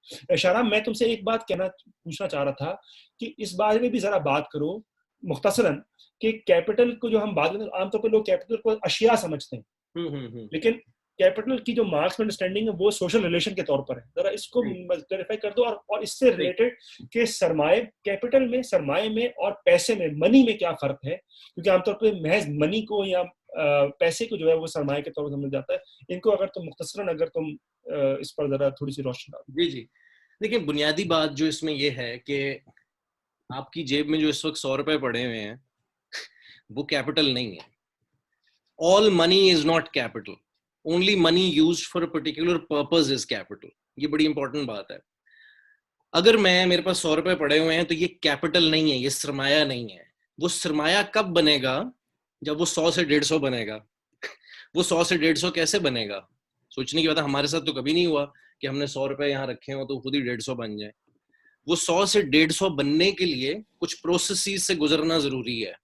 Shahram, मैं तुमसे एक बात पूछना चाह रहा था कि इस बारे में भी ज़रा बात करो मुख्तसरन, कि कैपिटल को जो हम बात करते हैं, आमतौर पर लोग कैपिटल को अशिया समझते हैं, लेकिन कैपिटल की जो मार्क्स में अंडरस्टैंडिंग है वो सोशल रिलेशन के तौर पर है। जरा इसको क्लैरिफाई कर दो, और इससे रिलेटेड कि सरमाए, कैपिटल में, सरमाए में और पैसे में, मनी में क्या फर्क है, क्योंकि आमतौर पर महज मनी को या पैसे को जो है वो सरमाए के तौर पर समझ जाता है। इनको अगर तुम मुख्तसरन अगर तुम इस पर जरा थोड़ी सी रोशनी डालो। जी जी, देखिए बुनियादी बात जो इसमें ये है कि आपकी जेब में जो इस वक्त 100 रुपए पड़े हुए हैं वो कैपिटल नहीं है। All money is not capital, only money used for a particular purpose is capital. ये बड़ी इंपॉर्टेंट बात है। अगर मेरे पास 100 रुपए पड़े हुए हैं तो ये कैपिटल नहीं है, ये सरमाया नहीं है। वो सरमाया कब बनेगा? जब वो 100 से 150 बनेगा। वो 100 से 150 कैसे बनेगा? सोचने की बात है, हमारे साथ तो कभी नहीं हुआ कि हमने 100 रुपए यहाँ रखे हो तो खुद ही 150 बन जाए। वो 100 से 150 बनने के लिए कुछ प्रोसेसेस से गुजरना जरूरी है।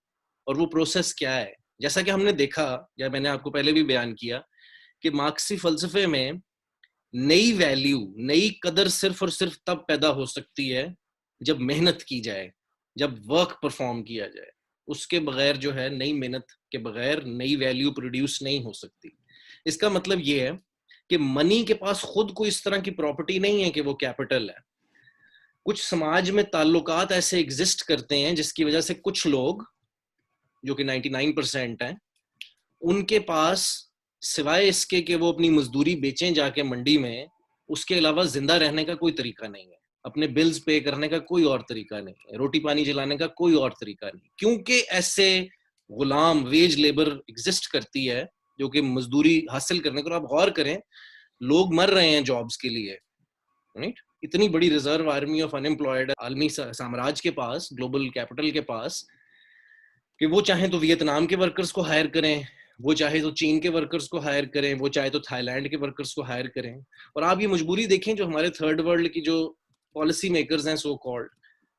और वो प्रोसेस क्या है? जैसा कि हमने देखा, या मैंने आपको पहले भी बयान किया, कि मार्क्सी फलसफे में नई वैल्यू, नई कदर सिर्फ और सिर्फ तब पैदा हो सकती है जब मेहनत की जाए, जब वर्क परफॉर्म किया जाए। उसके बगैर जो है, नई मेहनत के बगैर नई वैल्यू प्रोड्यूस नहीं हो सकती। इसका मतलब ये है कि मनी के पास खुद कोई इस तरह की प्रॉपर्टी नहीं है कि वो कैपिटल है। कुछ समाज में ताल्लुकात ऐसे एग्जिस्ट करते हैं जिसकी वजह से कुछ लोग, जो कि 99% हैं, उनके पास सिवाय इसके कि वो अपनी मजदूरी बेचें जाके मंडी में, उसके अलावा जिंदा रहने का कोई तरीका नहीं है। अपने बिल्स पे करने का कोई और तरीका नहीं है, रोटी पानी चलाने का कोई और तरीका नहीं, क्योंकि ऐसे गुलाम वेज लेबर एग्जिस्ट करती है जो कि मजदूरी हासिल करने को। आप गौर करें, लोग मर रहे हैं जॉब्स के लिए, राइट? इतनी बड़ी रिजर्व आर्मी ऑफ अनएम्प्लॉयड आलमी साम्राज्य के पास, ग्लोबल कैपिटल के पास, कि वो चाहे तो वियतनाम के वर्कर्स को हायर करें, वो चाहे तो चीन के वर्कर्स को हायर करें, वो चाहे तो थाईलैंड के वर्कर्स को हायर करें। और आप ये मजबूरी देखें, जो हमारे थर्ड वर्ल्ड की जो पॉलिसी मेकर्स हैं सो कॉल्ड,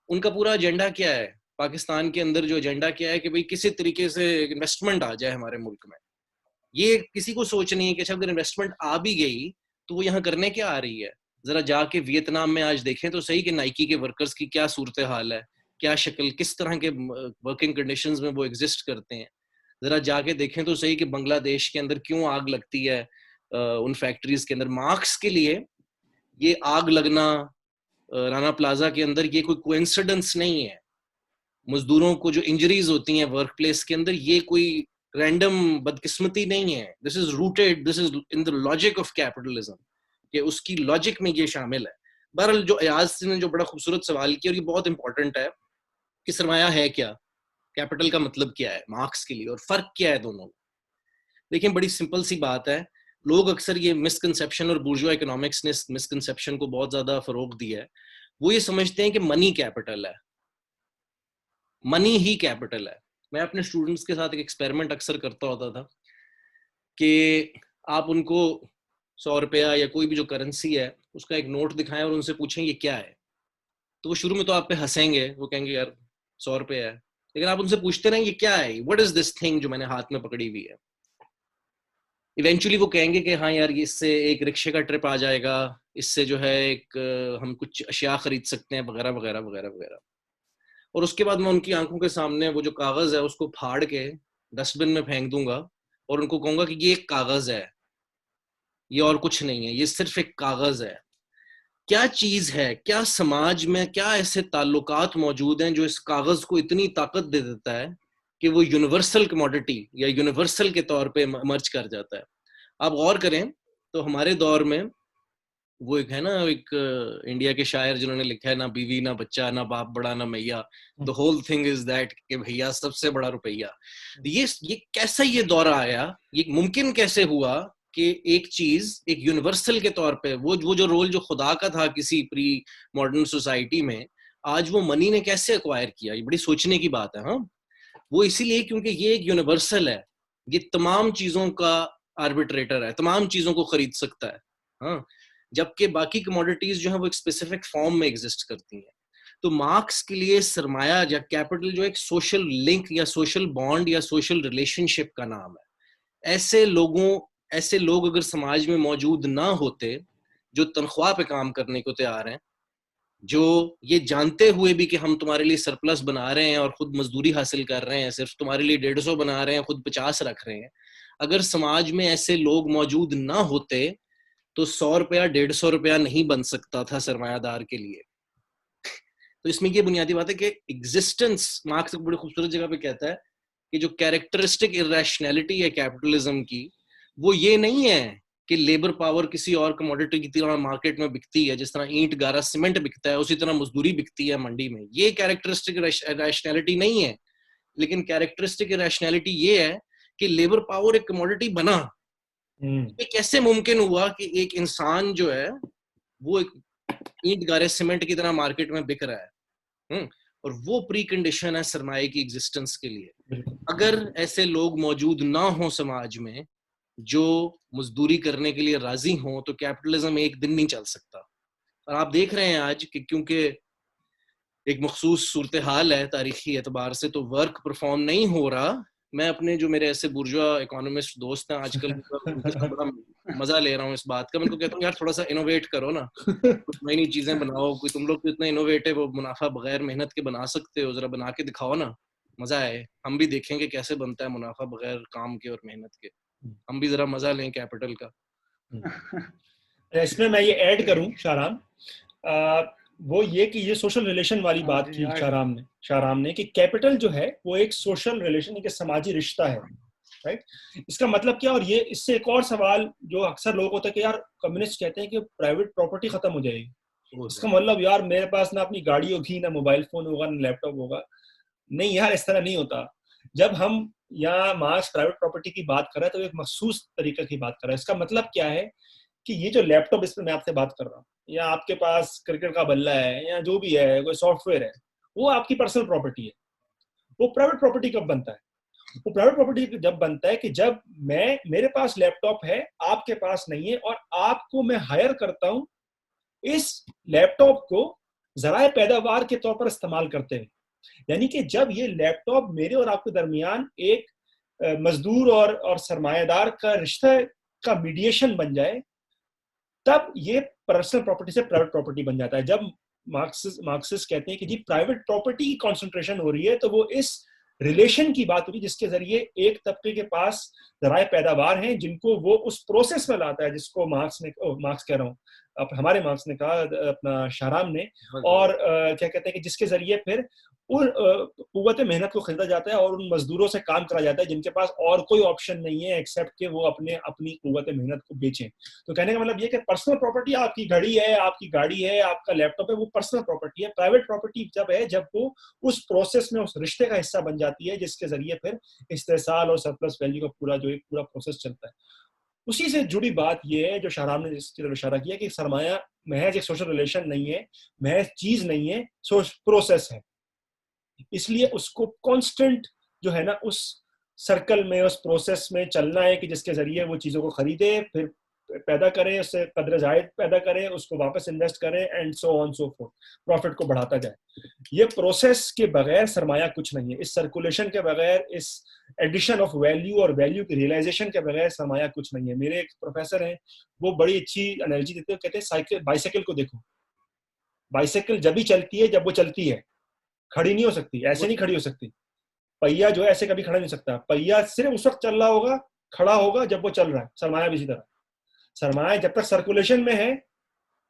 उनका पूरा एजेंडा क्या है? पाकिस्तान के अंदर जो एजेंडा क्या है कि भाई किसी तरीके से इन्वेस्टमेंट आ जाए हमारे मुल्क में। ये किसी को सोच नहीं है कि अच्छा अगर इन्वेस्टमेंट आ भी गई तो वो यहाँ करने क्या आ रही है। जरा जाके वियतनाम में आज देखें तो सही कि नाइकी के वर्कर्स की क्या सूरत हाल है, क्या शक्ल, किस तरह के वर्किंग कंडीशंस में वो एग्जिस्ट करते हैं। जरा जाके देखें तो सही कि बांग्लादेश के अंदर क्यों आग लगती है उन फैक्ट्रीज के अंदर। मार्क्स के लिए ये आग लगना राना प्लाजा के अंदर ये कोई कोइंसिडेंस नहीं है। मजदूरों को जो इंजरीज होती हैं वर्क प्लेस के अंदर, ये कोई रैंडम बदकिस्मती नहीं है। This is rooted, this is in the logic of capitalism, कि उसकी लॉजिक में ये शामिल है। बहरहाल, जो अयाज ने जो बड़ा खूबसूरत सवाल किया, और ये बहुत इंपॉर्टेंट है कि सरमाया है क्या, कैपिटल का मतलब क्या है मार्क्स के लिए, और फर्क क्या है दोनों में। देखिए, बड़ी सिंपल सी बात है। लोग अक्सर ये मिसकंसेप्शन, और बुर्जुआ इकोनॉमिक्स ने मिसकंसेप्शन को बहुत ज्यादा फरोग दिया है। वो ये समझते हैं कि मनी कैपिटल है, मनी ही कैपिटल है। मैं अपने स्टूडेंट्स के साथ एक एक्सपेरिमेंट अक्सर करता होता था कि आप उनको 100 रुपया या कोई भी जो करेंसी है उसका एक नोट दिखाएं और उनसे पूछें ये क्या है। तो वो शुरू में तो आप पे हंसेंगे, वो कहेंगे यार 100 रुपया है। लेकिन आप उनसे पूछते रहें ये क्या है, व्हाट इज दिस थिंग जो मैंने हाथ में पकड़ी हुई है। इवेंचुअली वो कहेंगे कि हाँ यार, इससे एक रिक्शे का ट्रिप आ जाएगा, इससे जो है एक हम कुछ अशिया खरीद सकते हैं, वगैरह वगैरह वगैरह वगैरह। और उसके बाद मैं उनकी आंखों के सामने वो जो कागज है उसको फाड़ के डस्टबिन में फेंक दूंगा और उनको कहूंगा कि ये एक कागज है, ये और कुछ नहीं है, ये सिर्फ एक कागज है। क्या चीज है, क्या समाज में क्या ऐसे ताल्लुकात मौजूद हैं जो इस कागज को इतनी ताकत दे देता है कि वो यूनिवर्सल कमोडिटी या यूनिवर्सल के तौर पे मर्ज कर जाता है। आप गौर करें तो हमारे दौर में वो एक है ना, एक इंडिया के शायर जिन्होंने लिखा है, ना बीवी ना बच्चा ना बाप बड़ा ना मैया, the whole thing is that, कि भैया सबसे बड़ा रुपया। ये कैसा ये दौरा आया, ये मुमकिन कैसे हुआ कि एक चीज एक यूनिवर्सल के तौर पे, वो जो रोल जो खुदा का था किसी प्री मॉडर्न सोसाइटी में, आज वो मनी ने कैसे एक्वायर किया। ये बड़ी सोचने की बात है। हाँ, वो इसीलिए क्योंकि ये एक यूनिवर्सल है, ये तमाम चीजों का आर्बिट्रेटर है, तमाम चीजों को खरीद सकता है। हाँ, जबकि बाकी कमोडिटीज जो है वो एक स्पेसिफिक फॉर्म में एग्जिस्ट करती हैं। तो मार्क्स के लिए सरमाया या कैपिटल जो एक सोशल लिंक या सोशल बॉन्ड या सोशल रिलेशनशिप का नाम है। ऐसे लोग अगर समाज में मौजूद ना होते जो तनख्वाह पे काम करने को तैयार हैं, जो ये जानते हुए भी कि हम तुम्हारे लिए सरप्लस बना रहे हैं और खुद मजदूरी हासिल कर रहे हैं, सिर्फ तुम्हारे लिए 150 बना रहे हैं, खुद 50 रख रहे हैं। अगर समाज में ऐसे लोग मौजूद ना होते तो 100 रुपया 150 रुपया नहीं बन सकता था सरमायादार के लिए। तो इसमें ये बुनियादी बात है कि एग्जिस्टेंस, मार्क्स एक बड़ी खूबसूरत जगह पे कहता है कि जो कैरेक्टरिस्टिक इरेशनैलिटी है कैपिटलिज्म की, वो ये नहीं है कि लेबर पावर किसी और कमोडिटी की तरह मार्केट में बिकती है, जिस तरह ईंट गारा सीमेंट बिकता है उसी तरह मजदूरी बिकती है मंडी में। ये कैरेक्टरिस्टिक इरेशनैलिटी नहीं है, लेकिन कैरेक्टरिस्टिक इरेशनैलिटी ये है कि लेबर पावर एक कमोडिटी बना। ये कैसे मुमकिन हुआ कि एक इंसान जो है वो एक ईंट गारे सीमेंट की तरह मार्केट में बिक रहा है, और वो प्री कंडीशन है सरमाए की एग्जिस्टेंस के लिए। अगर ऐसे लोग मौजूद ना हो समाज में जो मजदूरी करने के लिए राजी हो, तो कैपिटलिज्म एक दिन नहीं चल सकता। और आप देख रहे हैं आज कि क्योंकि एक मखसूस सूरत हाल है तारीखी एतबार से, तो वर्क परफॉर्म नहीं हो रहा। मैं अपने जो मेरे ऐसे बुर्जुआ इकोनॉमिस्ट दोस्त हैं आजकल, उनके साथ बड़ा मजा ले रहा हूँ इस बात का। मैं उनको कहता हूँ यार थोड़ा सा इनोवेट करो ना, कुछ नई नई चीजें बनाओ। कोई तुम लोग तो इतना इनोवेटिव हो, मुनाफा बगैर मेहनत के बना सकते हो, जरा बना के दिखाओ ना, मजा आए। हम भी देखेंगे कैसे बनता है मुनाफा बगैर काम के और मेहनत के, हम भी जरा मजा लें कैपिटल का। इसमें मैं ये ऐड करूं शाहराम, वो ये कि ये सोशल रिलेशन वाली बात की शाहराम ने कि कैपिटल जो है वो एक सोशल रिलेशन, एक समाजी रिश्ता है, राइट। इसका मतलब क्या, और ये इससे एक और सवाल जो अक्सर लोग होता है कि यार कम्युनिस्ट कहते हैं कि प्राइवेट प्रॉपर्टी खत्म हो जाएगी। इसका मतलब यार मेरे पास ना अपनी गाड़ी होगी, ना मोबाइल फोन होगा, ना लैपटॉप होगा। नहीं यार, इस तरह नहीं होता। जब हम यहाँ मार्क्स प्राइवेट प्रॉपर्टी की बात कर रहे हैं तो एक मखसूस तरीके की बात कर रहे हैं। इसका मतलब क्या है कि ये जो लैपटॉप इस पर मैं आपसे बात कर रहा हूँ, या आपके पास क्रिकेट का बल्ला है, या जो भी है, कोई सॉफ्टवेयर है, वो आपकी पर्सनल प्रॉपर्टी है। वो प्राइवेट प्रॉपर्टी कब बनता है? वो प्राइवेट प्रॉपर्टी जब बनता है कि जब मेरे पास लैपटॉप है, आपके पास नहीं है, और आपको मैं हायर करता हूं इस लैपटॉप को जराए पैदावार के तौर पर इस्तेमाल करते हैं। यानी कि जब ये लैपटॉप मेरे और आपके दरमियान एक मजदूर और सरमायादार का रिश्ता का मीडिएशन बन जाए, तब ये पर्सनल प्रॉपर्टी से प्राइवेट प्रॉपर्टी बन जाता है। जब मार्क्सिस्ट कहते हैं कि जी प्राइवेट प्रॉपर्टी की कॉन्सेंट्रेशन हो रही है, तो वो इस रिलेशन की बात होगी जिसके जरिए एक तबके के पास जराए पैदावार हैं जिनको वो उस प्रोसेस में लाता है, जिसको मार्क्स कह रहा हूँ, हमारे मार्क्स ने कहा, अपना शाहराम ने, और क्या कहते हैं कि जिसके जरिए फिर उन कुव्वत मेहनत को खरीदा जाता है और उन मजदूरों से काम करा जाता है जिनके पास और कोई ऑप्शन नहीं है एक्सेप्ट कि वो अपनी कुव्वत मेहनत को बेचें। तो कहने का मतलब ये कि पर्सनल प्रॉपर्टी, आपकी घड़ी है, आपकी गाड़ी है, आपका लैपटॉप है, वो पर्सनल प्रॉपर्टी है। प्राइवेट प्रॉपर्टी जब है जब वो उस प्रोसेस में, उस रिश्ते का हिस्सा बन जाती है जिसके जरिए फिर इस्तेसाल और सरप्लस वैल्यू का पूरा प्रोसेस चलता है। उसी से जुड़ी बात यह है जो शाहराम ने जिसकी तरफ इशारा किया कि सरमाया महज एक सोशल रिलेशन नहीं है, महज चीज नहीं है, प्रोसेस है। इसलिए उसको कांस्टेंट जो है ना उस सर्कल में, उस प्रोसेस में चलना है कि जिसके जरिए वो चीजों को खरीदे, फिर पैदा करे, उससे कदर जायद पैदा करे, उसको वापस इन्वेस्ट करे, and so on so fourth, profit को बढ़ाता जाए। ये प्रोसेस के बगैर सरमाया कुछ नहीं है। इस सर्कुलेशन के बगैर, इस एडिशन ऑफ वैल्यू और वैल्यू की रियलाइजेशन के बगैर सरमाया कुछ नहीं है। मेरे एक प्रोफेसर हैं, वो बड़ी अच्छी एनर्जी देते हैं, कहते हैं बाइसाइकिल को देखो, बाइसाइकिल जब भी चलती है जब वो चलती है, खड़ी नहीं हो सकती, ऐसे नहीं खड़ी हो सकती। पहिया जो है ऐसे कभी खड़ा नहीं हो सकता। पहिया सिर्फ उस वक्त चल रहा होगा, खड़ा होगा जब वो चल रहा है। सरमाया भी इसी तरह, सरमाया जब तक सर्कुलेशन में है,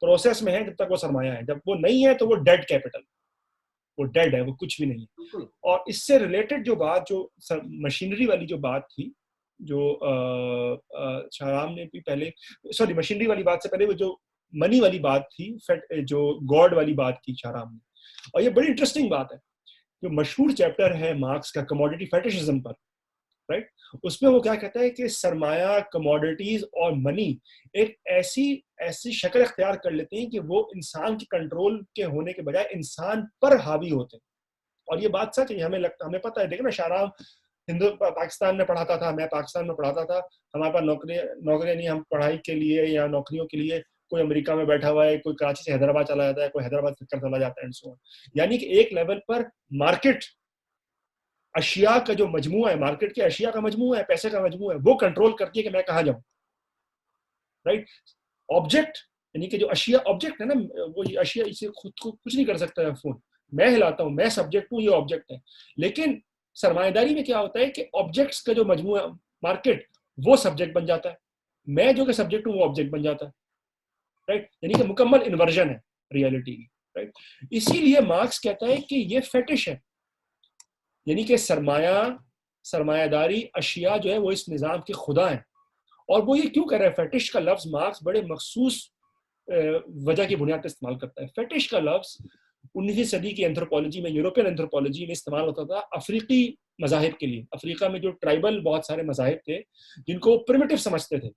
प्रोसेस में है, जब तक वो सरमाया है। जब वो नहीं है तो वो डेड कैपिटल, वो डेड है, वो कुछ भी नहीं है। और इससे रिलेटेड जो बात, जो मशीनरी वाली जो बात थी, जो शाहराम ने भी पहले, सॉरी मशीनरी वाली बात से पहले वो जो मनी वाली बात थी, जो गॉड वाली बात की शाहराम ने, और ये बड़ी इंटरेस्टिंग बात है। जो मशहूर चैप्टर है मार्क्स का कमोडिटी फेटिशिज्म पर, राइट, उसमें वो क्या कहता है कि सरमाया, कमोडिटीज और मनी एक ऐसी शक्ल अख्तियार कर लेते हैं कि वो इंसान के कंट्रोल के होने के बजाय इंसान पर हावी होते हैं। और ये बात सच है, हमें पता है। देखो ना, शाहराम पाकिस्तान में पढ़ाता था, मैं पाकिस्तान में पढ़ाता था, हमारे पास नौकरियां नहीं, हम पढ़ाई के लिए या नौकरियों के लिए, कोई अमेरिका में बैठा हुआ है, कोई कराची से हैदराबाद चला जाता है, कोई हैदराबाद से चला जाता है, एंड सो ऑन। यानी कि एक लेवल पर मार्केट अशिया का जो मजमू है, मार्केट के अशिया का मजमू है, पैसे का मजमू है, वो कंट्रोल करती है कि मैं कहाँ जाऊं, राइट। ऑब्जेक्ट यानी कि जो अशिया ऑब्जेक्ट है ना, वो ये अशिया इसे खुद को कुछ नहीं कर सकता है फोन, मैं हिलाता हूँ, मैं सब्जेक्ट हूँ, ये ऑब्जेक्ट है। लेकिन सरमाएदारी में क्या होता है कि ऑब्जेक्ट्स का जो मजमूआ मार्केट वो सब्जेक्ट बन जाता है, मैं जो कि सब्जेक्ट हूँ वो ऑब्जेक्ट बन जाता है, राइट। यानी कि मुकम्मल इन्वर्जन है रियलिटी की, राइट। इसीलिए मार्क्स कहता है कि ये फेटिश है, यानी कि सरमायादारी अशिया जो है वो इस निज़ाम के खुदा हैं। और वो ये क्यों कह रहा है? फेटिश का लफ्ज़ मार्क्स बड़े मखसूस वजह की बुनियाद पर इस्तेमाल करता है। फेटिश का लफ्ज़ 19वीं सदी की एंथ्रोपोलॉजी में, यूरोपियन एंथ्रोपोलॉजी में इस्तेमाल होता था अफ्रीकी मज़ाहिब के लिए। अफ्रीका में जो ट्राइबल बहुत सारे मज़ाहिब थे जिनको प्रिमिटिव समझते थे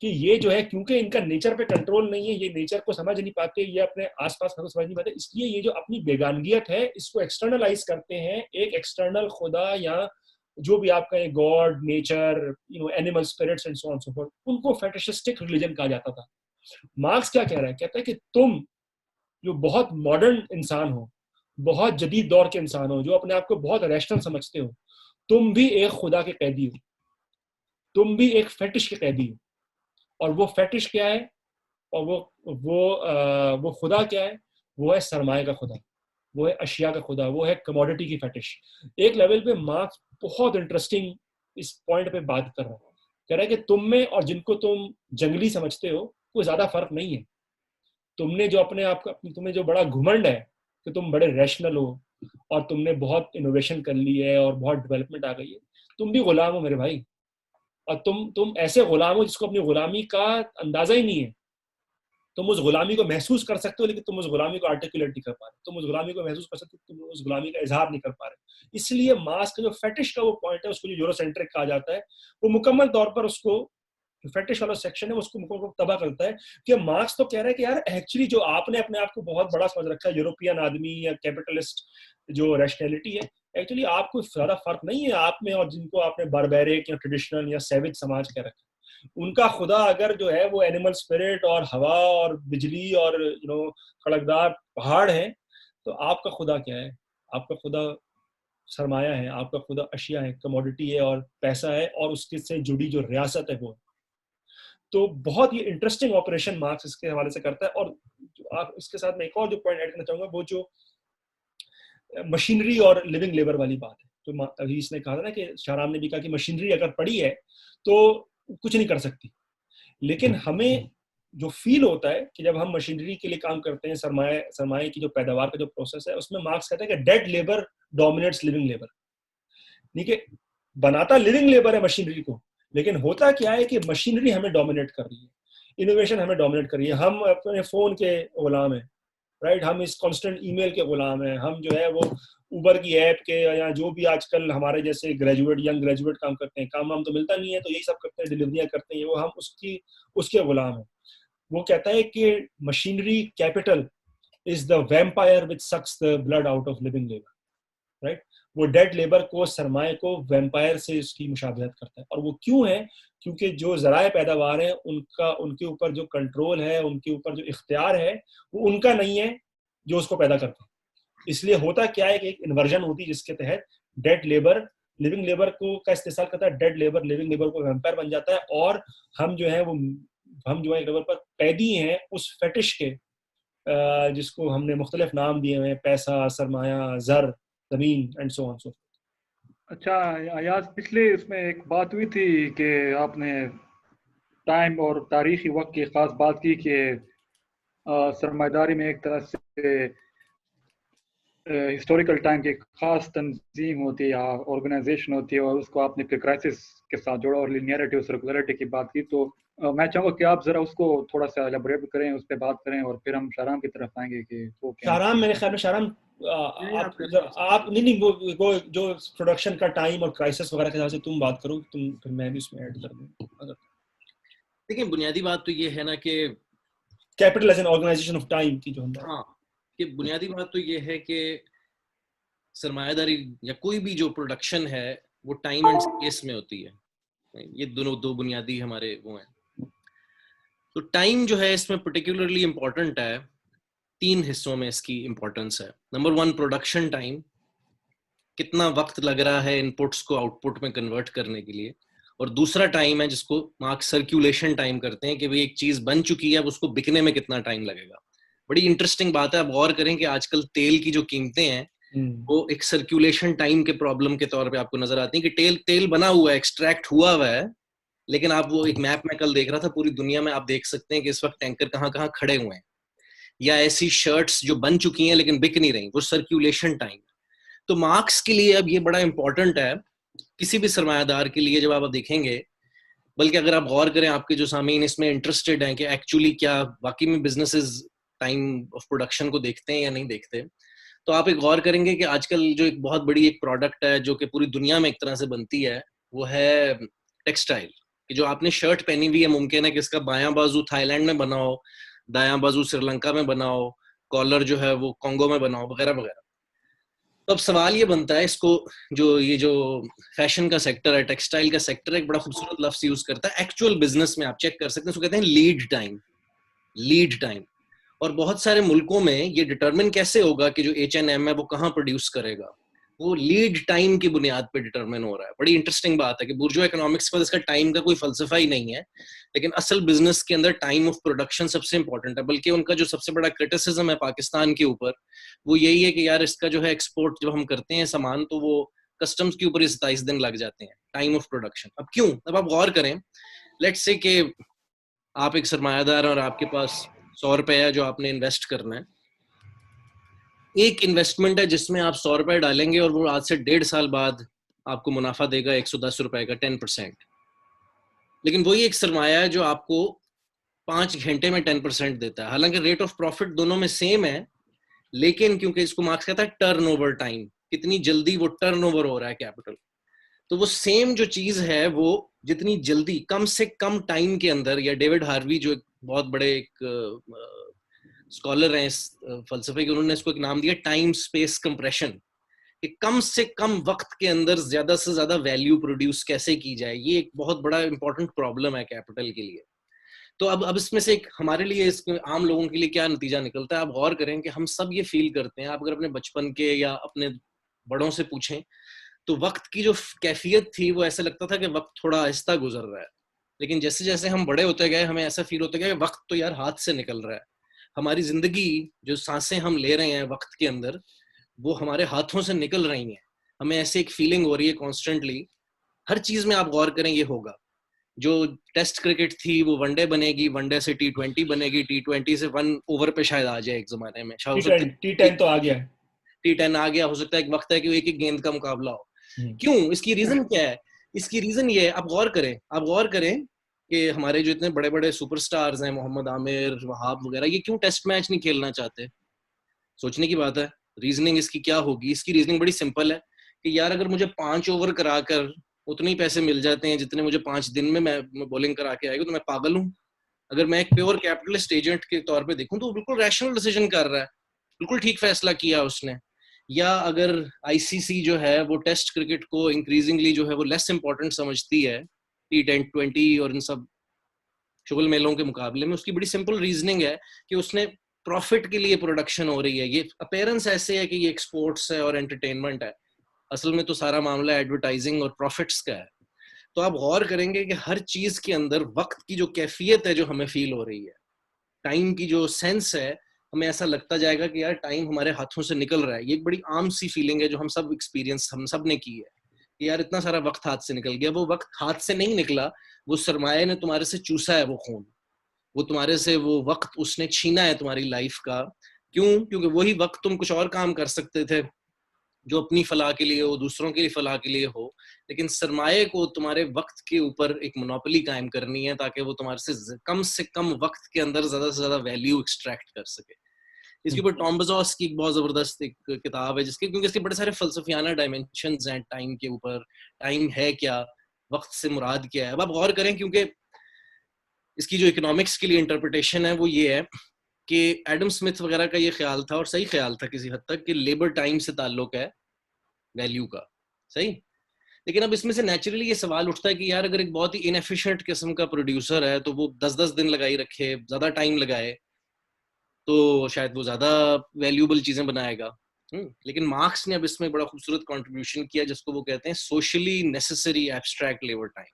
कि ये जो है, क्योंकि इनका नेचर पे कंट्रोल नहीं है, ये नेचर को समझ नहीं पाते, ये अपने आसपास को समझ नहीं पाते, इसलिए ये जो अपनी बेगानगियत है इसको एक्सटर्नलाइज करते हैं एक एक्सटर्नल खुदा या जो भी आपका ये god, nature, animal spirits and so on so forth, उनको फेटिशिस्टिक रिलीजन कहा जाता था। मार्क्स क्या कह रहा है? कहता है कि तुम जो बहुत मॉडर्न इंसान हो, बहुत जदीद दौर के इंसान हो, जो अपने आप को बहुत रैशनल समझते हो, तुम भी एक खुदा के कैदी हो, तुम भी एक फेटिश के कैदी हो। और वो फेटिश क्या है? और वो खुदा क्या है? वो है सरमाए का खुदा, वो है अशिया का खुदा, वो है कमोडिटी की फेटिश। एक लेवल पे मार्क्स बहुत इंटरेस्टिंग इस पॉइंट पे बात कर रहा है। कह रहा है कि तुम में और जिनको तुम जंगली समझते हो कोई ज्यादा फर्क नहीं है। तुमने जो अपने आप का, तुम्हें जो बड़ा घुमंड है कि तुम बड़े रैशनल हो और तुमने बहुत इनोवेशन कर ली है और बहुत डेवलपमेंट आ गई है, तुम भी गुलाम हो मेरे भाई। और तुम ऐसे गुलाम हो जिसको अपनी गुलामी का अंदाजा ही नहीं है। तुम उस गुलामी को महसूस कर सकते हो लेकिन तुम उस गुलामी को आर्टिकुलेट नहीं कर पा रहे, तुम उस गुलामी को महसूस कर सकते हो, तुम उस गुलामी का इजहार नहीं कर पा रहे। इसलिए मास का जो फेटिश का वो पॉइंट है, उसको जो यूरोसेंट्रिक कहा जाता है, वो मुकम्मल तौर पर उसको फेटिश वाला सेक्शन है उसको मुकम्मल तबाह करता है। कि मार्क्स तो कह रहा है कि यार एक्चुअली जो आपने अपने आप को बहुत बड़ा समझ रखा है, यूरोपियन आदमी या कैपिटलिस्ट जो रैशनैलिटी है, एक्चुअली आपको ज्यादा फर्क नहीं है आप में और जिनको आपने बारबैरिक या ट्रेडिशनल या सैविज समाज कह रखा है। उनका खुदा अगर जो है वो एनिमल स्पिरिट और हवा और बिजली और खड़कदार पहाड़ है, तो आपका खुदा क्या है? आपका खुदा सरमाया है, आपका खुदा अशिया है, कमोडिटी है और पैसा है और उसके से जुड़ी जो रियासत है वो। तो बहुत ही इंटरेस्टिंग ऑपरेशन मार्क्स इसके हवाले से करता है। और आप इसके साथ में एक और जो पॉइंट ऐड करना चाहूंगा, वो जो मशीनरी और लिविंग लेबर वाली बात है। तो अभी इसने कहा था ना कि शाहराम ने भी कहा कि मशीनरी अगर पड़ी है तो कुछ नहीं कर सकती, लेकिन हमें जो फील होता है कि जब हम मशीनरी के लिए काम करते हैं, सरमाए की जो पैदावार का जो प्रोसेस है, उसमें मार्क्स कहता है कि dead labour dominates living labour. ठीक है, बनाता लिविंग लेबर है मशीनरी को, लेकिन होता क्या है कि मशीनरी हमें डोमिनेट कर रही है, इनोवेशन हमें डोमिनेट कर रही है। हम अपने फोन के गुलाम हैं, राइट। हम इस कांस्टेंट ईमेल के गुलाम हैं, हम जो है वो उबर की ऐप के, या जो भी आजकल हमारे जैसे यंग ग्रेजुएट काम करते हैं, काम तो मिलता नहीं है तो यही सब करते हैं, डिलीवरियां करते हैं, वो हम उसके गुलाम हैं। वो कहता है कि machinery capital is the vampire which sucks the blood out of living labour, right. वो डेड लेबर को, सरमाए को वैम्पायर से इसकी मुशाबहत करता है। और वो क्यों है? क्योंकि जो ज़राए पैदावार है उनके ऊपर जो कंट्रोल है, उनके ऊपर जो इख्तियार है, वो उनका नहीं है जो उसको पैदा करता है। इसलिए होता क्या है कि एक इन्वर्जन होती है जिसके तहत डेड लेबर लिविंग लेबर को का इस्तेमाल करता है, डेड लेबर लिविंग लेबर को वैम्पायर बन जाता है। और हम जो है एक लेवल पर कैदी हैं उस फेटिश के, जिसको हमने मुख्तलिफ नाम दिए हुए हैं, पैसा, सरमाया, जर, जमीन एंड सो ऑन सो। अच्छा अयाज, पिछले इसमें एक बात हुई थी कि आपने टाइम और तारीखी वक्त की खास बात की कि सरमायादारी में एक तरह से हिस्टोरिकल टाइम की खास तंजीम होती है या ऑर्गेनाइजेशन होती है, और उसको आपने फिर क्राइसिस के साथ जोड़ा और लिनियरिटी और सर्कुलरिटी की बात की। तो मैं चाहूँगा कि आप जरा उसको थोड़ा सा एलेबोरेट करें, उस पर बात करें, और फिर हम शाहराम की तरफ आएंगे कि वो क्या। शाहराम, मेरे ख्याल में शाहराम आप नहीं वो जो प्रोडक्शन का टाइम और क्राइसिस वगैरह के हिसाब से तुम बात करो, फिर मैं भी उसमें ऐड कर दूं। देखिए, बुनियादी बात तो ये है ना कि capital as an organisation of time की जो हम कि बुनियादी बात तो ये है कि सरमायादारी या कोई भी जो प्रोडक्शन है वो टाइम एंड स्पेस में होती है। ये दोनों दो बुनियादी हमारे वो हैं। तो टाइम जो है इसमें पर्टिकुलरली इम्पोर्टेंट है, 3 हिस्सों में इसकी इम्पोर्टेंस है। नंबर 1 प्रोडक्शन टाइम, कितना वक्त लग रहा है इनपुट्स को आउटपुट में कन्वर्ट करने के लिए। और दूसरा टाइम है जिसको मार्क्स सर्कुलेशन टाइम करते हैं कि भाई एक चीज बन चुकी है, अब उसको बिकने में कितना टाइम लगेगा। बड़ी इंटरेस्टिंग बात है। आप गौर करें कि आजकल तेल की जो कीमतें हैं वो एक सर्कुलेशन टाइम के प्रॉब्लम के तौर पे आपको नजर आती है कि तेल बना हुआ है, एक्सट्रैक्ट हुआ है, लेकिन आप वो एक मैप में कल देख रहा था, पूरी दुनिया में आप देख सकते हैं कि इस वक्त टैंकर कहाँ कहाँ खड़े हुए हैं, या ऐसी शर्ट्स जो बन चुकी हैं लेकिन बिक नहीं रही, वो सर्कुलेशन टाइम। तो मार्क्स के लिए अब ये बड़ा इंपॉर्टेंट है किसी भी सरमायादार के लिए, जब आप देखेंगे। बल्कि अगर आप गौर करें, आपके जो सामीन इसमें इंटरेस्टेड हैं कि एक्चुअली क्या वाकई में बिजनेसेस टाइम ऑफ प्रोडक्शन को देखते हैं या नहीं देखते, तो आप एक गौर करेंगे कि आजकल जो एक बहुत बड़ी एक प्रोडक्ट है जो कि पूरी दुनिया में एक तरह से बनती है, वो है टेक्सटाइल। कि जो आपने शर्ट पहनी हुई है, मुमकिन है कि इसका बायां बाजू थाईलैंड में बना हो, दायां बाजू श्रीलंका में बना हो, कॉलर जो है वो कॉन्गो में बना हो, वगैरह वगैरह। तो अब सवाल ये बनता है, इसको जो फैशन का सेक्टर है, टेक्सटाइल का सेक्टर, एक बड़ा खूबसूरत लफ्ज यूज करता है एक्चुअल बिजनेस में, आप चेक कर सकते हैं, उसको कहते हैं लीड टाइम। Lead time. और बहुत सारे मुल्कों में ये डिटरमिन कैसे होगा कि जो H&M है वो कहाँ प्रोड्यूस करेगा, वो लीड टाइम की बुनियाद पे डिटरमिन हो रहा है। बड़ी इंटरेस्टिंग बात है कि बुर्जुआ इकोनॉमिक्स पर इसका टाइम का कोई फलसफा ही नहीं है, लेकिन असल बिजनेस के अंदर टाइम ऑफ प्रोडक्शन सबसे इंपॉर्टेंट है। बल्कि उनका जो सबसे बड़ा क्रिटिसिज्म है पाकिस्तान के ऊपर, वो यही है कि यार इसका जो है एक्सपोर्ट जब हम करते हैं सामान, तो वो कस्टम्स के ऊपर ही 27 दिन लग जाते हैं, टाइम ऑफ प्रोडक्शन। अब क्यों? अब आप गौर करें, लेट्स से कि आप एक सरमायादार और आपके पास 100 रुपए है जो आपने इन्वेस्ट करना है। एक इन्वेस्टमेंट है जिसमें आप 100 रुपए डालेंगे और वो आज से 1.5 साल बाद आपको मुनाफा देगा 110 रुपए का, 10%। लेकिन वही एक सरमाया है जो आपको 5 घंटे में 10% देता है। हालांकि रेट ऑफ प्रॉफिट दोनों में सेम है, लेकिन क्योंकि इसको मार्क्स कहता है टर्नओवर टाइम, कितनी जल्दी वो टर्नओवर हो रहा है कैपिटल, तो वो सेम जो चीज है वो जितनी जल्दी कम से कम टाइम के अंदर, या डेविड हार्वी जो एक बहुत बड़े एक स्कॉलर हैं इस फलसफे के, उन्होंने इसको एक नाम दिया टाइम स्पेस कंप्रेशन, कि कम से कम वक्त के अंदर ज्यादा से ज्यादा वैल्यू प्रोड्यूस कैसे की जाए। ये एक बहुत बड़ा इंपॉर्टेंट प्रॉब्लम है कैपिटल के लिए। तो अब इसमें से एक हमारे लिए, इसमें आम लोगों के लिए क्या नतीजा निकलता है, आप गौर करें कि हम सब ये फील करते हैं। आप अगर अपने बचपन के या अपने बड़ों से पूछें तो वक्त की जो कैफियत थी वो ऐसा लगता था कि वक्त थोड़ा आहिस्ता गुजर रहा है, लेकिन जैसे जैसे हम बड़े होते गए हमें ऐसा फील होता गया कि वक्त तो यार हाथ से निकल रहा है। हमारी जिंदगी, जो सांसें हम ले रहे हैं वक्त के अंदर, वो हमारे हाथों से निकल रही हैं। हमें ऐसे एक फीलिंग हो रही है कॉन्स्टेंटली। हर चीज में आप गौर करें ये होगा। जो टेस्ट क्रिकेट थी वो वनडे बनेगी, वनडे से T20 बनेगी, T20 से 1 ओवर पे शायद आ जाए एक जमाने में, T10 तो आ गया है, T10 आ गया, हो सकता है एक वक्त है कि एक एक गेंद का मुकाबला हो। क्यों? इसकी रीजन क्या है? इसकी रीजन ये है, आप गौर करें कि हमारे जो इतने बड़े बड़े सुपरस्टार्स हैं, मोहम्मद आमिर, वहाब वगैरह, ये क्यों टेस्ट मैच नहीं खेलना चाहते? सोचने की बात है। रीजनिंग इसकी क्या होगी? इसकी रीजनिंग बड़ी सिंपल है कि यार अगर मुझे 5 ओवर कराकर उतने ही पैसे मिल जाते हैं जितने मुझे 5 दिन में मैं बॉलिंग करा के आएगा, तो मैं पागल हूँ। अगर मैं एक प्योर कैपिटलिस्ट एजेंट के तौर पे देखूं तो बिल्कुल रैशनल डिसीजन कर रहा है, बिल्कुल ठीक फैसला किया उसने। या अगर आईसीसी जो है वो टेस्ट क्रिकेट को इंक्रीजिंगली जो है वो लेस इंपॉर्टेंट समझती है T10, T20 और इन सब शुगल मेलों के मुकाबले में, उसकी बड़ी सिंपल रीजनिंग है कि उसने प्रॉफिट के लिए प्रोडक्शन हो रही है। ये अपीयरेंस ऐसे है कि ये एक्सपोर्ट्स है और एंटरटेनमेंट है, असल में तो सारा मामला एडवर्टाइजिंग और प्रॉफिट्स का है। तो आप गौर करेंगे कि हर चीज के अंदर वक्त की जो कैफियत है जो हमें फील हो रही है, टाइम की जो सेंस है, हमें ऐसा लगता जाएगा कि यार टाइम हमारे हाथों से निकल रहा है। ये एक बड़ी आम सी फीलिंग है जो हम सब ने की है कि यार इतना सारा वक्त हाथ से निकल गया। वो वक्त हाथ से नहीं निकला, वो सरमाया ने तुम्हारे से चूसा है वो खून, वो तुम्हारे से वो वक्त उसने छीना है तुम्हारी लाइफ का। क्यों? क्योंकि वही वक्त तुम कुछ और काम कर सकते थे जो अपनी फलाह के लिए हो, दूसरों की फलाह के लिए हो, लेकिन सरमाए को तुम्हारे वक्त के ऊपर एक मोनोपोली कायम करनी है ताकि वो तुम्हारे से कम वक्त के अंदर ज्यादा से ज्यादा वैल्यू एक्सट्रैक्ट कर सके। इसके ऊपर टॉम बजॉस की एक बहुत जबरदस्त एक किताब है जिसके, क्योंकि इसके बड़े सारे फलसफियाना डायमेंशंस हैं टाइम के ऊपर। टाइम है क्या, वक्त से मुराद क्या है। अब आप गौर करें, क्योंकि इसकी जो इकोनॉमिक्स के लिए इंटरप्रिटेशन है वो ये है कि एडम स्मिथ वगैरह का ये ख्याल था, और सही ख्याल था किसी हद तक, कि लेबर टाइम से ताल्लुक है वैल्यू का। सही। लेकिन अब इसमें से नेचुरली ये सवाल उठता है कि यार अगर एक बहुत ही इनएफिशिएंट किस्म का प्रोड्यूसर है तो वो 10-10 दिन लगाई रखे, ज्यादा टाइम लगाए, तो शायद वो ज्यादा वैल्यूएबल चीजें बनाएगा। लेकिन मार्क्स ने अब इसमें बड़ा खूबसूरत कंट्रीब्यूशन किया जिसको वो कहते हैं socially necessary abstract labour time.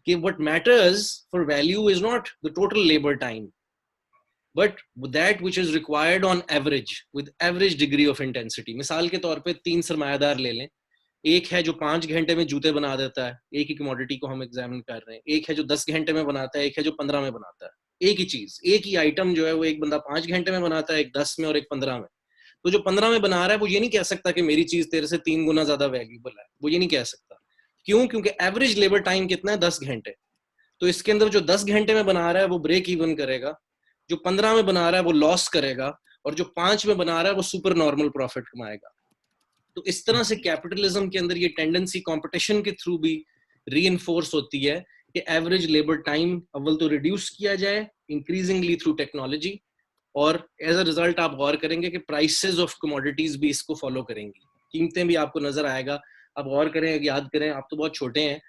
कि what matters for value is not the total labor time, but that which is required on average, with average degree of intensity. मिसाल के तौर पे 3 सरमायादार ले लें, एक है जो 5 घंटे में जूते बना देता है, एक ही कमोडिटी को हम एग्जामिन कर रहे हैं, एक है जो 10 घंटे में बनाता है, एक है जो 15 में बनाता है, एक ही चीज, एक ही आइटम जो है वो एक बंदा 5 घंटे में बनाता है, एक 10 में और एक 15 में। तो जो 15 में बना रहा है वो ये नहीं कह सकता कि मेरी चीज तेरे से 3 गुना ज्यादा वैल्यूएबल है, वो ये नहीं कह सकता। क्यों? क्योंकि एवरेज लेबर टाइम कितना है? 10 घंटे। तो इसके अंदर जो 10 घंटे में बना रहा है वो ब्रेक इवन करेगा, जो 15 में बना रहा है वो लॉस करेगा, और जो 5 में बना रहा है वो सुपर नॉर्मल प्रॉफिट कमाएगा। तो इस तरह से कैपिटलिज्म के अंदर ये टेंडेंसी कंपटीशन के थ्रू भी रीइंफोर्स होती है कि एवरेज लेबर टाइम अव्वल तो रिड्यूस किया जाए इंक्रीजिंगली थ्रू टेक्नोलॉजी, और एज अ रिजल्ट आप गौर करेंगे कि प्राइसेस ऑफ कमोडिटीज भी इसको फॉलो करेंगी, कीमतें भी आपको नजर आएगा। आप गौर करें, याद करें, आप तो बहुत छोटे हैं,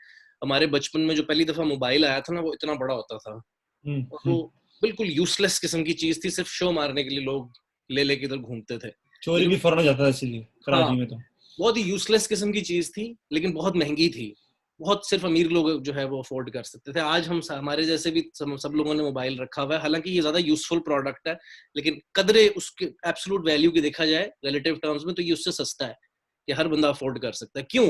हमारे बचपन में जो पहली दफा मोबाइल आया था ना वो इतना बड़ा होता था, और वो बिल्कुल यूजलेस किस्म की चीज थी, सिर्फ शो मारने के लिए लोग ले लेके इधर घूमते थे, चोरी भी फौरन हो जाता था इसीलिए कराची में। तो बहुत ही यूजलेस किस्म की चीज थी, लेकिन बहुत महंगी थी, बहुत सिर्फ अमीर लोग जो है वो अफोर्ड कर सकते थे। आज हम हमारे जैसे भी सब लोगों ने मोबाइल रखा हुआ है, हालांकि ये ज्यादा यूजफुल प्रोडक्ट है, लेकिन कदरे उसके एब्सोल्यूट वैल्यू की देखा जाए रिलेटिव टर्म्स में तो ये उससे सस्ता है कि हर बंदा अफोर्ड कर सकता है। क्यों?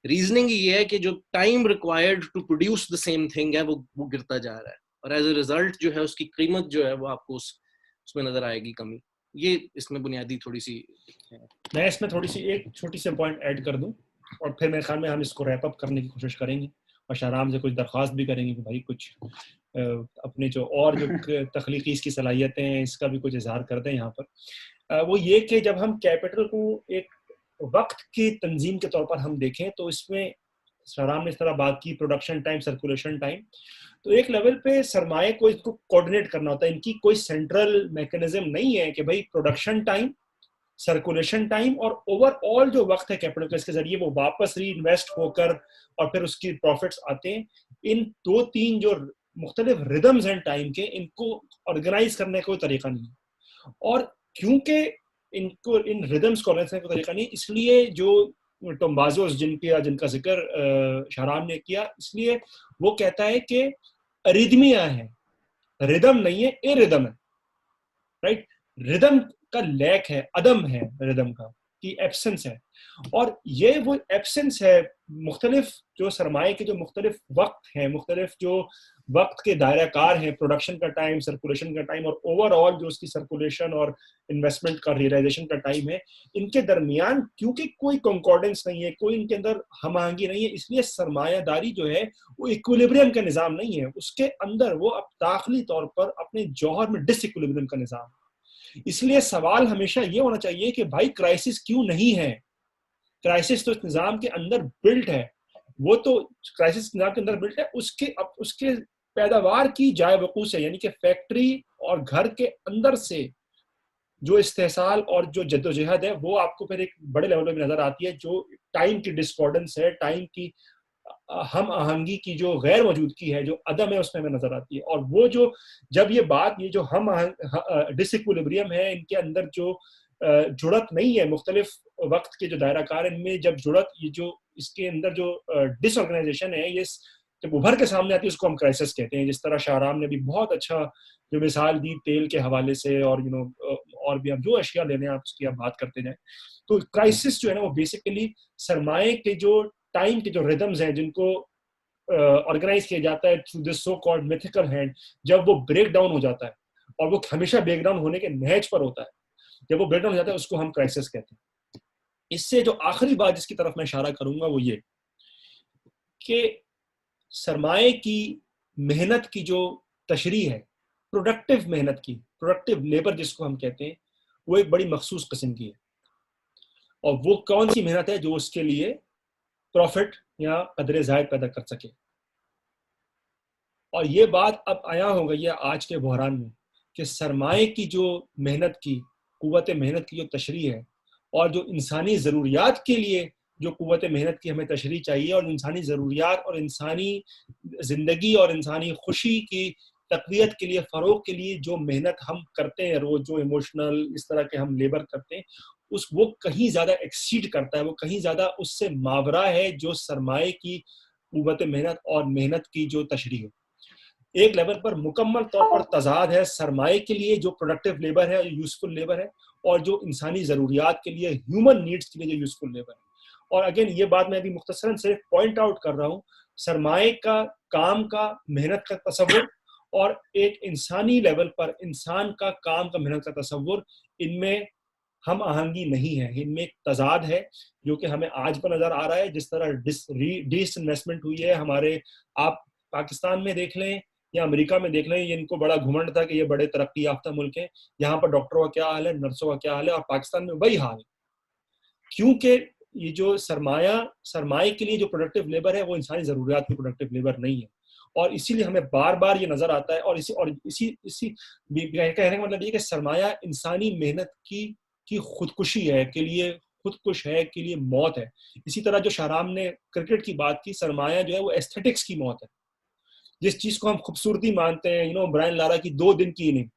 रीजनिंग ये है कि जो time required to produce the same thing है वो गिरता जा रहा है, और एज अ रिजल्ट जो है उसकी कीमत जो है वो आपको उसमें नजर आएगी कमी। ये इसमें बुनियादी थोड़ी सी है। मैं इसमें थोड़ी सी एक छोटी सी पॉइंट ऐड कर दूं, और फिर मेरे ख्याल में हम इसको रैप अप करने की कोशिश करेंगे, और शाहराम से कुछ दरख्वास्त भी करेंगे कि भाई कुछ अपने जो और जो तख्लीकी इसकी सलाहियतें हैं इसका भी कुछ इजहार कर दें यहाँ पर। वो ये कि जब हम कैपिटल को एक वक्त की तंजीम के तौर पर हम देखें तो इसमें शाहराम ने इस तरह बात की प्रोडक्शन टाइम, सर्कुलेशन टाइम, तो एक लेवल पे सरमाए को इसको कोऑर्डिनेट करना होता है। इनकी कोई सेंट्रल मैकेनिज्म नहीं है कि भाई प्रोडक्शन टाइम, सर्कुलेशन टाइम और ओवरऑल जो वक्त है कैपिटल का इसके जरिए वो वापस री इन्वेस्ट होकर और फिर उसकी प्रॉफिट्स आते हैं। इन 2-3 जो मुख्तलिफ रिदम्स हैं टाइम के, इनको ऑर्गेनाइज करने का कोई तरीका नहीं है, और क्योंकि इनको इन रिदम्स को ऑर्गेनाइज करने का तरीका नहीं, इसलिए जो टोम्बाजोस जिनका जिक्र शाहराम ने किया, इसलिए वो कहता है कि अरिदमिया है, रिदम नहीं है, इरिदम है, राइट? रिदम का लैक है, अदम है रिदम का, की एब्सेंस है, और ये वो एब्सेंस है मुख्तलिफ जो सरमाए के जो मुख्तलिफ वक्त हैं, मुख्तलिफ जो वक्त के दायरा कार हैं, प्रोडक्शन का टाइम, सर्कुलेशन का टाइम और ओवरऑल जो उसकी सर्कुलेशन और इन्वेस्टमेंट का रियलाइजेशन का टाइम है, इनके दरमियान क्योंकि कोई कंकॉर्डेंस नहीं है, कोई इनके अंदर हम-आहंगी नहीं है, इसलिए सरमायादारी जो है वो इक्विलिब्रियम का निज़ाम नहीं है, उसके अंदर वो अब दाखिली तौर पर अपने जौहर में डिसइक्विलिब्रियम का निज़ाम है। इसलिए सवाल हमेशा ये होना चाहिए कि भाई क्राइसिस क्यों नहीं है? क्राइसिस तो इस निज़ाम के अंदर बिल्ट है, वो तो क्राइसिस निज़ाम के अंदर बिल्ट है, उसके पैदावार की जाए वकूअ से, यानी कि फैक्ट्री और घर के अंदर से जो इस्तेहसाल और जो जद्दोजहद है वो आपको फिर एक बड़े लेवल पे नजर आती है, जो टाइम की डिस्कॉर्डेंस है, टाइम की हम आहंगी की जो गैर मौजूदगी है, जो अदम है, उसमें हमें नजर आती है। और वो जो जब ये जो हम डिसइक्विलिब्रियम है, इनके अंदर जो जुड़त नहीं है, मुख्तलिफ वक्त के जो दायरा कार इनमें जब जुड़त, ये जो इसके अंदर जो डिसऑर्गेनाइजेशन है, ये जब उभर के सामने आती है उसको हम क्राइसिस कहते हैं। जिस तरह शाहराम ने भी बहुत अच्छा जो मिसाल दी तेल के हवाले से, और और भी हम जो अशिया लेने आप उसकी आप बात करते जाएं, तो क्राइसिस जो है ना वो बेसिकली सरमाए के जो टाइम के जो रिदम्स हैं जिनको ऑर्गेनाइज किया जाता है through this so called mythical hand, जब वो ब्रेक डाउन हो जाता है, और वो हमेशा ब्रेक डाउन होने के नहज पर होता है, जब वो ब्रेक डाउन हो जाता है उसको हम क्राइसिस कहते हैं। इससे जो आखिरी बात जिसकी तरफ मैं इशारा करूंगा वो ये कि सरमाए की मेहनत की जो तशरीह है, प्रोडक्टिव मेहनत की, प्रोडक्टिव लेबर जिसको हम कहते हैं, वो एक बड़ी मखसूस किस्म की है। और वो कौन सी मेहनत है जो उसके लिए प्रॉफिट या कदर ज़ायद पैदा कर सके। और ये बात अब आया हो गई है आज के बहरान में कि सरमाए की जो मेहनत की, कुव्वत मेहनत की जो तशरीह है, और जो इंसानी ज़रूरियात के लिए जो कुव्वत मेहनत की हमें तशरीह चाहिए, और इंसानी ज़रूरियात और इंसानी ज़िंदगी और इंसानी खुशी की तक़वियत के लिए, फ़रोग़ के लिए जो मेहनत हम करते हैं रोज़, जो इमोशनल इस तरह के हम लेबर करते हैं, वो कहीं ज़्यादा एक्सीड करता है, वो कहीं ज़्यादा उससे मावरा है जो सरमाए की कुव्वत मेहनत और मेहनत की जो तशरीह है। एक लेवल पर मुकम्मल तौर पर तजाद है सरमाए के लिए जो प्रोडक्टिव लेबर है, यूजफुल लेबर है, और जो इंसानी ज़रूरियात के लिए, ह्यूमन नीड्स के लिए जो यूजफुल लेबर है। और अगेन ये बात मैं अभी मुख्तसरन सिर्फ पॉइंट आउट कर रहा हूँ, सरमाए का, काम का, मेहनत का तसव्वुर और एक इंसानी लेवल पर इंसान का काम का, मेहनत का तसव्वुर, इनमें हम आहंगी नहीं है, इनमें एक तजाद है जो कि हमें आज पर नजर आ रहा है। जिस तरह डिसइन्वेस्टमेंट हुई है हमारे, आप पाकिस्तान में देख लें या अमेरिका में देख लें, ये इनको बड़ा घुमंड था कि ये बड़े तरक्की याफ्ता मुल्क हैं, यहाँ पर डॉक्टरों का क्या हाल है, नर्सों का क्या हाल है, और पाकिस्तान में वही हाल है, क्योंकि ये जो सरमाए के लिए जो प्रोडक्टिव लेबर है वो इंसानी ज़रूरियात की प्रोडक्टिव लेबर नहीं है। और इसीलिए हमें बार बार ये नजर आता है, और इसी कहने का मतलब ये कि सरमाया इंसानी मेहनत की खुदकुशी है, के लिए खुदकुश है, के लिए मौत है। इसी तरह जो शाहराम ने क्रिकेट की बात की, सरमाया जो है वो एस्थेटिक्स की मौत है। जिस चीज को हम खूबसूरती मानते हैं, ब्रायन लारा की 2 दिन की इनिंग,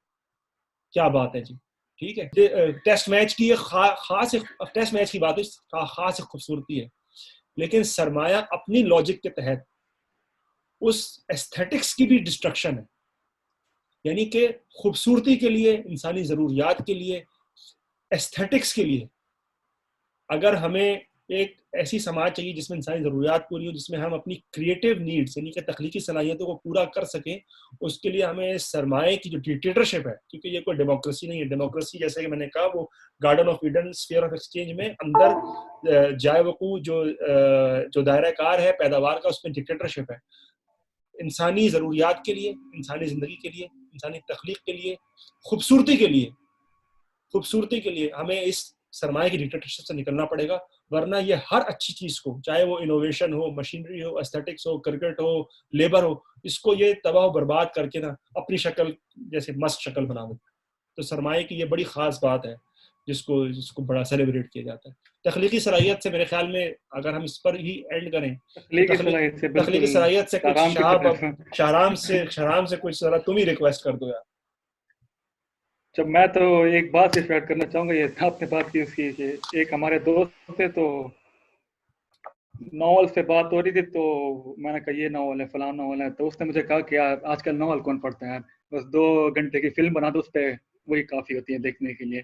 क्या बात है जी, ठीक है। टेस्ट मैच की खास टेस्ट मैच की बात है, खास खूबसूरती है, लेकिन सरमाया अपनी लॉजिक के तहत उस एस्थेटिक्स की भी डिस्ट्रक्शन है। यानी कि खूबसूरती के लिए, इंसानी ज़रूरियात के लिए, एस्थेटिक्स के लिए, अगर हमें एक ऐसी समाज चाहिए जिसमें इंसानी ज़रूरियात पूरी हो, जिसमें हम अपनी क्रिएटिव नीड्स यानी कि तख्लीकी सलाहियतों को पूरा कर सकें, उसके लिए हमें सरमाए की जो डिक्टेटरशिप है, क्योंकि ये कोई डेमोक्रेसी नहीं है। डेमोक्रेसी जैसे कि मैंने कहा वो garden of Eden, sphere of exchange में अंदर जाए वकू जो दायरा कार है पैदावार का, उसमें डिक्टेटरशिप है। इंसानी ज़रूरियात के लिए, इंसानी ज़िंदगी के लिए, इंसानी तख्लीक के लिए, खूबसूरती के लिए हमें इस सरमाए की डिक्टेटरशिप से निकलना पड़ेगा, वरना ये हर अच्छी चीज को, चाहे वो इनोवेशन हो, मशीनरी हो, एस्थेटिक्स हो, क्रिकेट हो, लेबर हो, इसको ये तबाह बर्बाद करके ना अपनी शक्ल जैसे मस्त शक्ल बना देता है। तो सरमाए की ये बड़ी खास बात है जिसको बड़ा सेलिब्रेट किया जाता है। तख्लीकी सलाहियत से मेरे ख्याल में अगर हम इस पर ही एंड करें, तख्लीकी सलाहियत से कुछ शाहराम से कुछ जरा तुम ही रिक्वेस्ट कर दो यार। जब मैं तो एक बात से ऐड करना चाहूंगा, ये आपने बात की उसकी, एक हमारे दोस्त थे तो नॉवल से बात हो रही थी, तो मैंने कहा ये नॉवल है, फलाना नॉवल है, तो उसने मुझे कहा कि यार आजकल नॉवल कौन पढ़ता है यार, बस 2 घंटे की फिल्म बना दो, उस पर वही काफ़ी होती है देखने के लिए।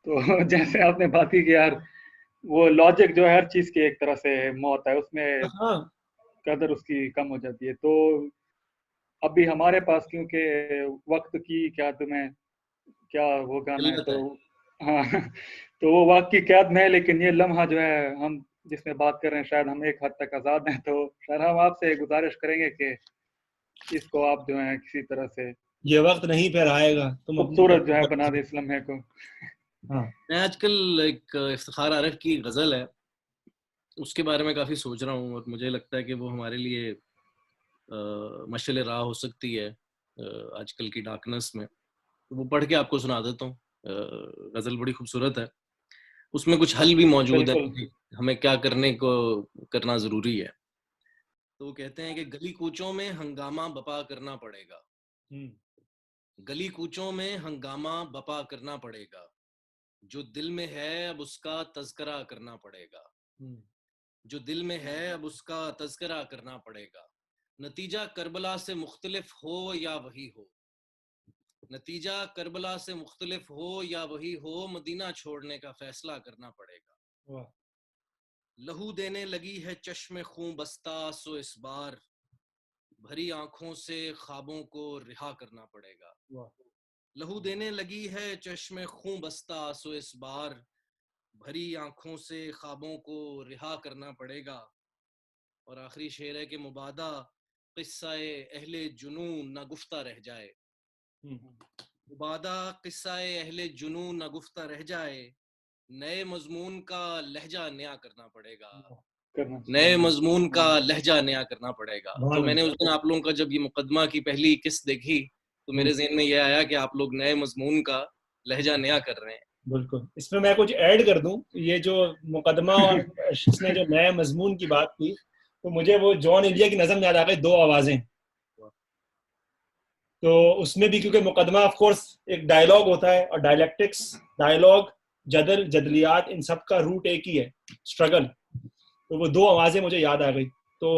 तो जैसे आपने बात की कि यार वो लॉजिक जो है हर चीज़ की एक तरह से मौत है, उसमें कदर उसकी कम हो जाती है। तो अभी हमारे पास क्योंकि वक्त की क्या वो गाना है, तो हाँ तो वो वक्त की कैद में है, लेकिन ये लम्हा जो है हम जिसमें बात कर रहे हैं शायद हम एक हद तक आज़ाद हैं। तो शायद हम आपसे गुजारिश करेंगे कि इसको आप जो है किसी तरह से, ये वक्त नहीं फिर आएगा, तुम खूबसूरत जो है बना दे इस लम्हे को। हाँ, मैं आजकल एक इफ्तिखार आरिफ की गज़ल है, उसके बारे में काफ़ी सोच रहा हूँ, और मुझे लगता है कि वो हमारे लिए मशाल राह हो सकती है आजकल की डार्कनेस में। वो पढ़ के आपको सुना देता हूँ। गज़ल बड़ी खूबसूरत है, उसमें कुछ हल भी मौजूद है, हमें क्या करना ज़रूरी है। तो वो कहते हैं कि गली कूचों में हंगामा बपा करना पड़ेगा, गली कूचों में हंगामा बपा करना पड़ेगा, जो दिल में है अब उसका तज़किरा करना पड़ेगा, जो दिल में है अब उसका तज़किरा करना पड़ेगा। नतीजा करबला से मुख्तलिफ हो या वही हो, नतीजा करबला से मुख्तलिफ हो या वही हो, मदीना छोड़ने का फैसला करना पड़ेगा। लहू देने लगी है चश्मे खूं बस्ता, सो इस बार भरी आंखों से ख्वाबों को रिहा करना पड़ेगा। लहू देने लगी है चश्मे खूं बस्ता, सो इस बार भरी आंखों से ख्वाबों को रिहा करना पड़ेगा। और आखिरी शेर है कि मुबादा किस्सा-ए अहले जुनून ना गुफ्ता रह जाए, मुबादा किस्सा-ए अहले जुनून ना गुफ्ता रह जाए, नए मजमून का लहजा नया करना पड़ेगा, नए मजमून का लहजा नया करना पड़ेगा। तो मैंने उस दिन आप लोगों का जब ये मुकदमा की पहली किस्त देखी तो मेरे ज़हन में ये आया कि आप लोग नए मजमून का लहजा नया कर रहे हैं। बिल्कुल, इसमें मैं कुछ ऐड कर दूं, ये जो मुकदमा और इसने जो नए मजमून की बात की, तो मुझे वो जॉन एलिया की नज़म याद आ गई, 2 आवाज़ें। तो उसमें भी क्योंकि मुकदमा ऑफ कोर्स एक डायलॉग होता है, और डायलेक्टिक्स, डायलॉग, जदल, जदलियात, इन सब का रूट एक ही है, स्ट्रगल। तो वो 2 आवाज़ें मुझे याद आ गई। तो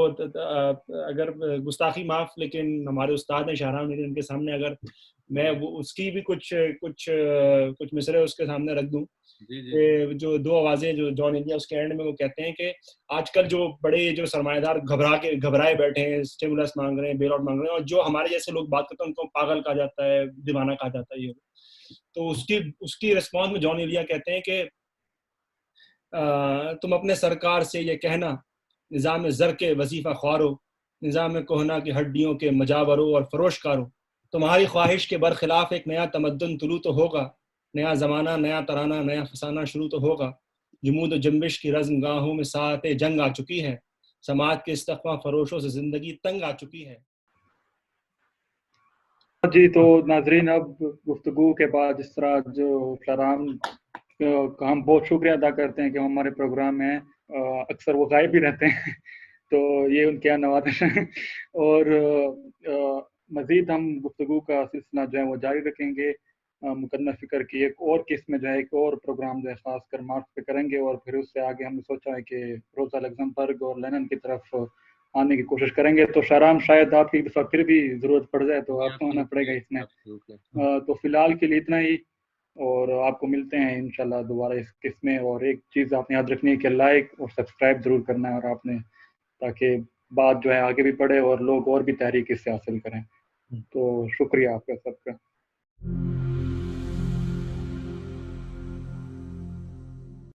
अगर गुस्ताखी माफ, लेकिन हमारे उस्ताद हैं शाहराम ने, उनके सामने अगर मैं वो उसकी भी कुछ मिसरे उसके सामने रख दूं, जो दो आवाजें जो जॉन इंडिया उसके एंड में वो कहते हैं कि आजकल जो बड़े जो सरमाएदार घबराए बैठे हैं, स्टिमुलस मांग रहे हैं, बेल आउट मांग रहे हैं, और जो हमारे जैसे लोग बात करते हैं उनको पागल कहा जाता है, दीवाना कहा जाता है ये। तो उसकी रिस्पॉन्स में जॉन इंडिया कहते हैं कि तुम अपने सरकार से ये कहना, निज़ाम ज़र के वजीफ़ा ख्वारो, निज़ाम कोहना की हड्डियों के मजावरो और फरोशकारो, तुम्हारी ख्वाहिश के बरखिलाफ एक नया तमद्दुन तुलू तो होगा, नया ज़माना, नया तराना, नया फसाना शुरू तो होगा। जमूद जंबिश की रज़्म गाहों में साते जंग आ चुकी है, समाज के इस्तक़मा फरोशों से ज़िंदगी तंग आ चुकी है। जी, तो नाजरीन, अब गुफ्तगू के बाद जिस तरह जो शाहराम का हम बहुत शुक्रिया अदा करते हैं कि हमारे प्रोग्राम में अक्सर वो गायब भी रहते हैं तो ये उनके यहाँ नवाज़िश हैं। और मज़ीद हम गुफ्तगू का सिलसिला जो है वो जारी रखेंगे। मुकद्दमा फ़िक्र की एक और किस्त में जो है एक और प्रोग्राम जो है ख़ास कर मार्च पे करेंगे, और फिर उससे आगे हमने सोचा है कि रोज़ा लग्जमबर्ग और लेनिन की तरफ आने की कोशिश करेंगे। तो शाहराम, शायद आपकी एक दफ़ा फिर भी ज़रूरत पड़ जाए तो आपको आना पड़ेगा इसमें। तो फ़िलहाल के लिए इतना ही, और आपको मिलते हैं इंशाल्लाह दोबारा इस किस्त में। और एक चीज़ आपने याद रखनी है कि लाइक और सब्सक्राइब ज़रूर करना है और आपने, ताकि बात जो है आगे भी बढ़े और लोग और भी तहरीक इससे हासिल करें। तो शुक्रिया आपका सबका।